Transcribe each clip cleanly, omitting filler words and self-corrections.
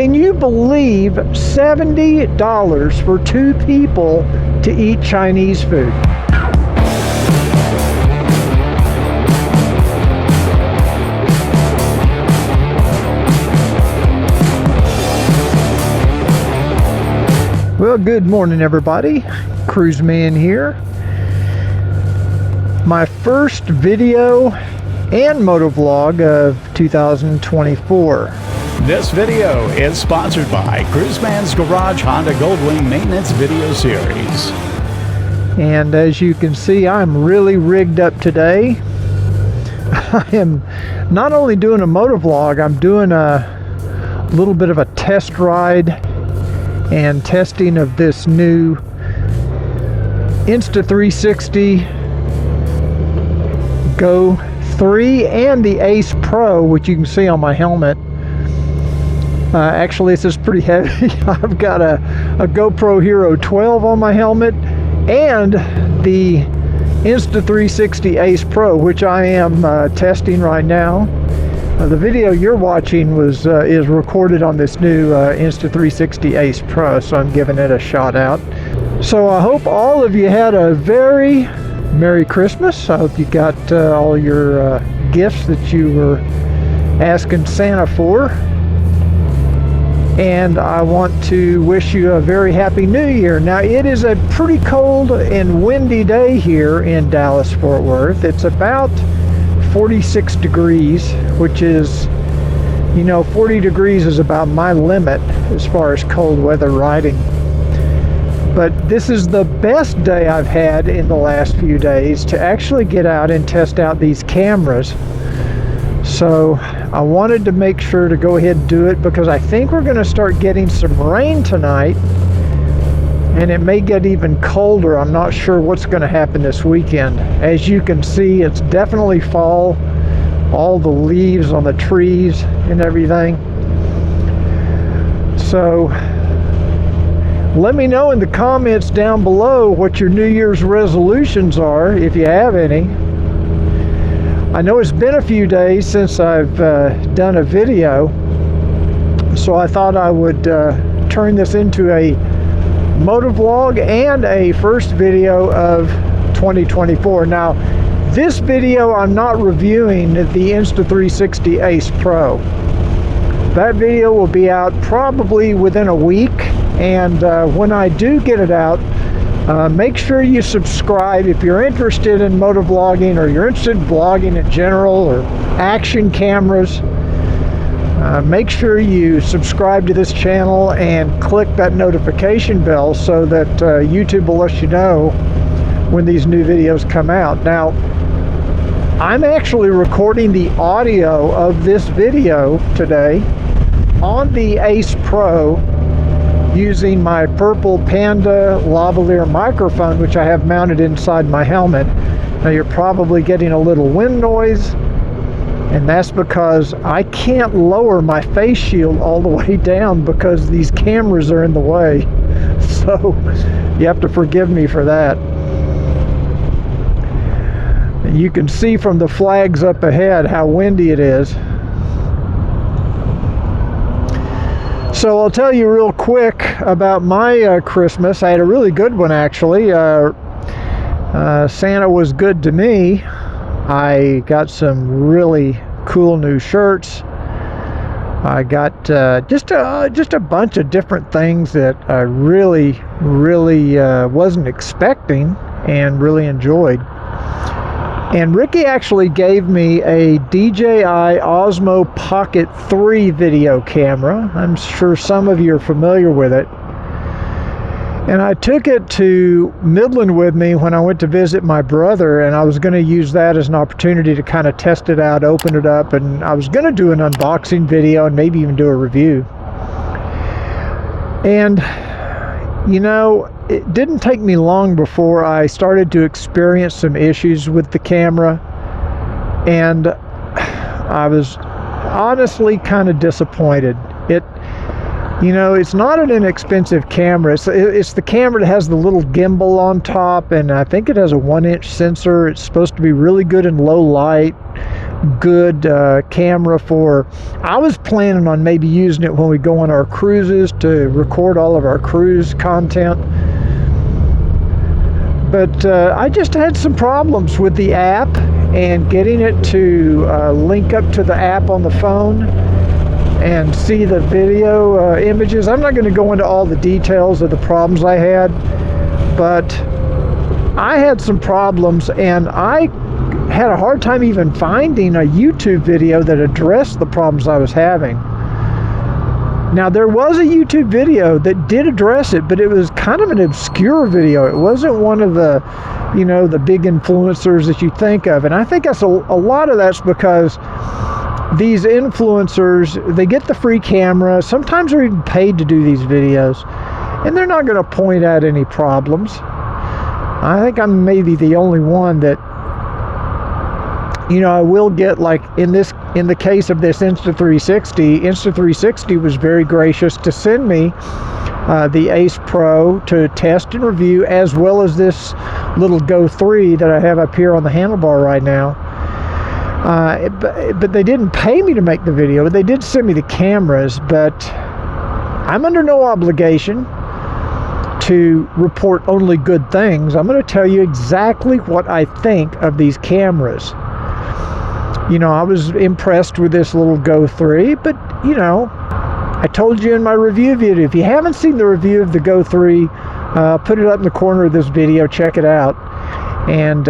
Can you believe $70 for 2 people to eat Chinese food? Well, good morning everybody. Cruiseman here. My first video and motovlog of 2024. This video is sponsored by Cruiseman's Garage Honda Goldwing Maintenance Video Series. And as you can see, I'm really rigged up today. I am not only doing a motovlog, I'm doing a little bit of a test ride and testing of this new Insta360 Go 3 and the Ace Pro, which you can see on my helmet. Actually, this is pretty heavy. I've got a GoPro Hero 12 on my helmet and the Insta360 Ace Pro, which I am testing right now. The video you're watching is recorded on this new Insta360 Ace Pro, so I'm giving it a shout out. So I hope all of you had a very Merry Christmas. I hope you got all your gifts that you were asking Santa for. And I want to wish you a very happy new year. Now, it is a pretty cold and windy day here in Dallas, Fort Worth. It's about 46 degrees, which is, you know, 40 degrees is about my limit as far as cold weather riding. But this is the best day I've had in the last few days to actually get out and test out these cameras. So I wanted to make sure to go ahead and do it because I think we're going to start getting some rain tonight, and it may get even colder. I'm not sure what's going to happen this weekend. As you can see, it's definitely fall. All the leaves on the trees and everything. So let me know in the comments down below what your New Year's resolutions are, if you have any. I know it's been a few days since I've done a video, so I thought I would turn this into a motovlog and a first video of 2024. Now, this video I'm not reviewing the Insta360 Ace Pro. That video will be out probably within a week, and when I do get it out, make sure you subscribe if you're interested in motovlogging, or you're interested in vlogging in general, or action cameras. Make sure you subscribe to this channel and click that notification bell so that YouTube will let you know when these new videos come out. Now, I'm actually recording the audio of this video today on the Ace Pro using my purple Panda lavalier microphone, which I have mounted inside my helmet. Now, you're probably getting a little wind noise, and that's because I can't lower my face shield all the way down because these cameras are in the way. So you have to forgive me for that. You can see from the flags up ahead how windy it is. So I'll tell you real quick about my Christmas. I had a really good one, actually. Santa was good to me. I got some really cool new shirts. I got just a bunch of different things that I really wasn't expecting and really enjoyed. And Ricky actually gave me a DJI Osmo Pocket 3 video camera. I'm sure some of you are familiar with it. And I took it to Midland with me when I went to visit my brother, and I was going to use that as an opportunity to kind of test it out, open it up, and I was going to do an unboxing video and maybe even do a review. And, you know, it didn't take me long before I started to experience some issues with the camera, and I was honestly kind of disappointed. You know, it's not an inexpensive camera. It's the camera that has the little gimbal on top, and I think it has a 1-inch sensor. It's supposed to be really good in low light, good camera for, I was planning on maybe using it when we go on our cruises to record all of our cruise content. But I just had some problems with the app and getting it to link up to the app on the phone and see the video images. I'm not going to go into all the details of the problems I had, but I had some problems, and I had a hard time even finding a YouTube video that addressed the problems I was having. Now, there was a YouTube video that did address it, but it was kind of an obscure video. It wasn't one of the, you know, the big influencers that you think of. And I think that's a lot of that's because these influencers, they get the free camera. Sometimes they're even paid to do these videos, and they're not going to point out any problems. I think I'm maybe the only one that, you know, I will get, like in the case of this Insta360, Insta360 was very gracious to send me the Ace Pro to test and review, as well as this little Go 3 that I have up here on the handlebar right now. But they didn't pay me to make the video. They did send me the cameras, but I'm under no obligation to report only good things. I'm going to tell you exactly what I think of these cameras. You know, I was impressed with this little Go 3, but, you know, I told you in my review video, if you haven't seen the review of the Go 3, put it up in the corner of this video, check it out. And,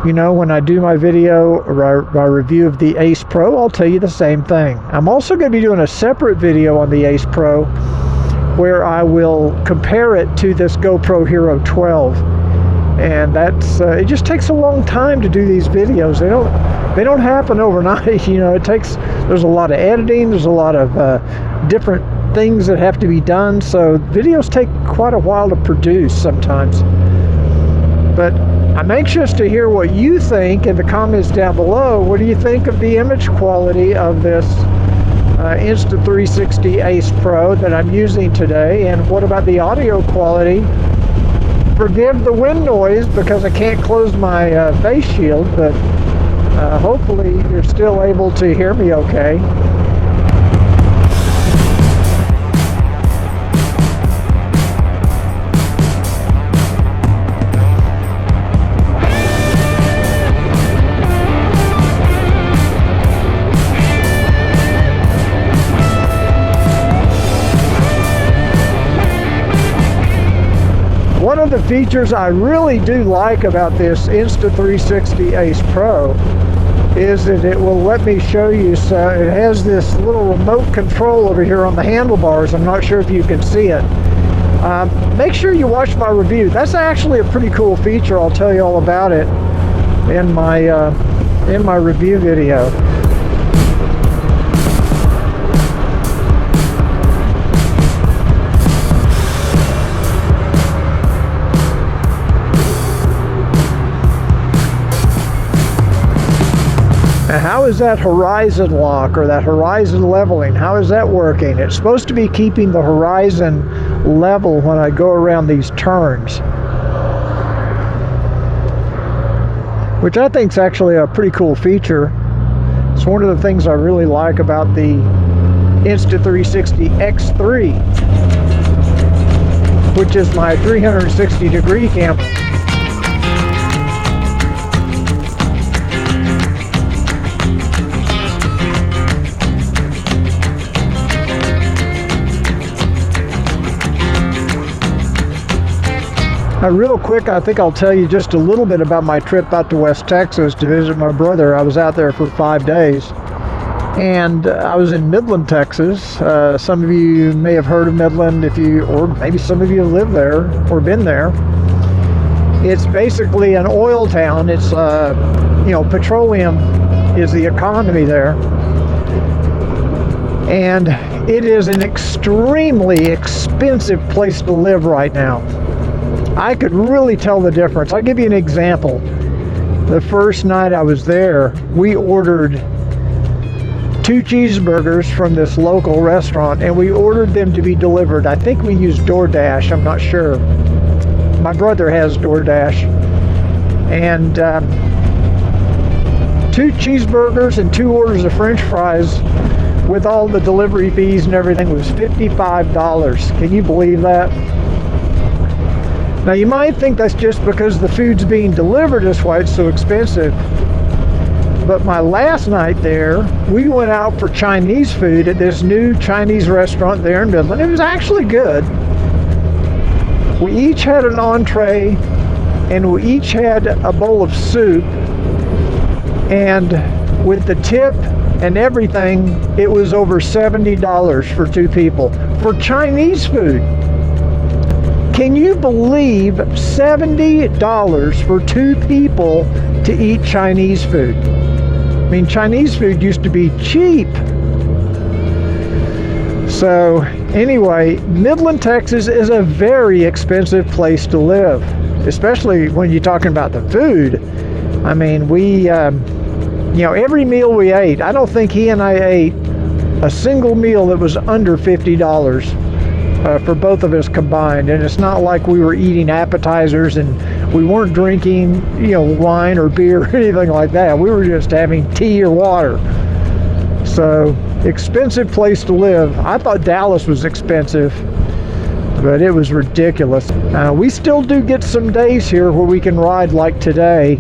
you know, when I do my video, or my review of the Ace Pro, I'll tell you the same thing. I'm also going to be doing a separate video on the Ace Pro where I will compare it to this GoPro Hero 12. And that's, it just takes a long time to do these videos. They don't happen overnight. You know, there's a lot of editing, there's a lot of different things that have to be done, so videos take quite a while to produce sometimes. But I'm anxious to hear what you think in the comments down below. What do you think of the image quality of this Insta360 Ace Pro that I'm using today? And what about the audio quality? Forgive the wind noise because I can't close my face shield, but hopefully you're still able to hear me okay. One of the features I really do like about this Insta360 Ace Pro is that it will let me show you, so it has this little remote control over here on the handlebars. I'm not sure if you can see it. Make sure you watch my review. That's actually a pretty cool feature. I'll tell you all about it in my review video. Now, how is that horizon lock or that horizon leveling? How is that working? It's supposed to be keeping the horizon level when I go around these turns, which I think is actually a pretty cool feature. It's one of the things I really like about the Insta360 X3, which is my 360-degree camera. Real quick, I think I'll tell you just a little bit about my trip out to West Texas to visit my brother. I was out there for 5 days, and I was in Midland, Texas. Some of you may have heard of Midland, or maybe some of you have lived there or been there. It's basically an oil town. It's, you know, petroleum is the economy there, and it is an extremely expensive place to live right now. I could really tell the difference. I'll give you an example. The first night I was there, we ordered 2 cheeseburgers from this local restaurant, and we ordered them to be delivered. I think we used DoorDash, I'm not sure. My brother has DoorDash. And 2 cheeseburgers and 2 orders of French fries with all the delivery fees and everything was $55. Can you believe that? Now you might think that's just because the food's being delivered is why it's so expensive. But my last night there, we went out for Chinese food at this new Chinese restaurant there in Midland. It was actually good. We each had an entree and we each had a bowl of soup. And with the tip and everything, it was over $70 for 2 people for Chinese food. Can you believe $70 for 2 people to eat Chinese food? I mean, Chinese food used to be cheap. So anyway, Midland, Texas is a very expensive place to live, especially when you're talking about the food. I mean, we, you know, every meal we ate, I don't think he and I ate a single meal that was under $50 for both of us combined. And it's not like we were eating appetizers and we weren't drinking, you know, wine or beer or anything like that. We were just having tea or water. So, expensive place to live. I thought Dallas was expensive, but it was ridiculous. We still do get some days here where we can ride like today.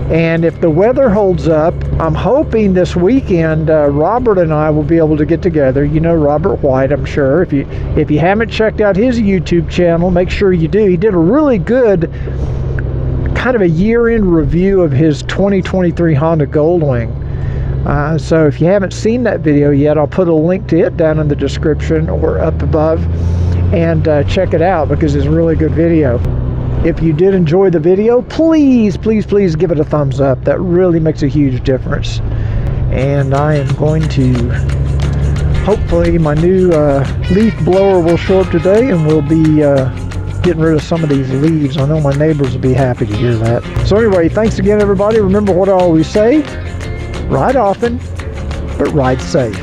And if the weather holds up, I'm hoping this weekend Robert and I will be able to get together. You know Robert White, I'm sure. If you haven't checked out his YouTube channel, make sure you do. He did a really good kind of a year-end review of his 2023 Honda Goldwing. So if you haven't seen that video yet, I'll put a link to it down in the description or up above, and check it out because it's a really good video. If you did enjoy the video, please, please, please give it a thumbs up. That really makes a huge difference. And I am going to, hopefully my new leaf blower will show up today and we'll be getting rid of some of these leaves. I know my neighbors will be happy to hear that. So anyway, thanks again everybody. Remember what I always say, ride often, but ride safe.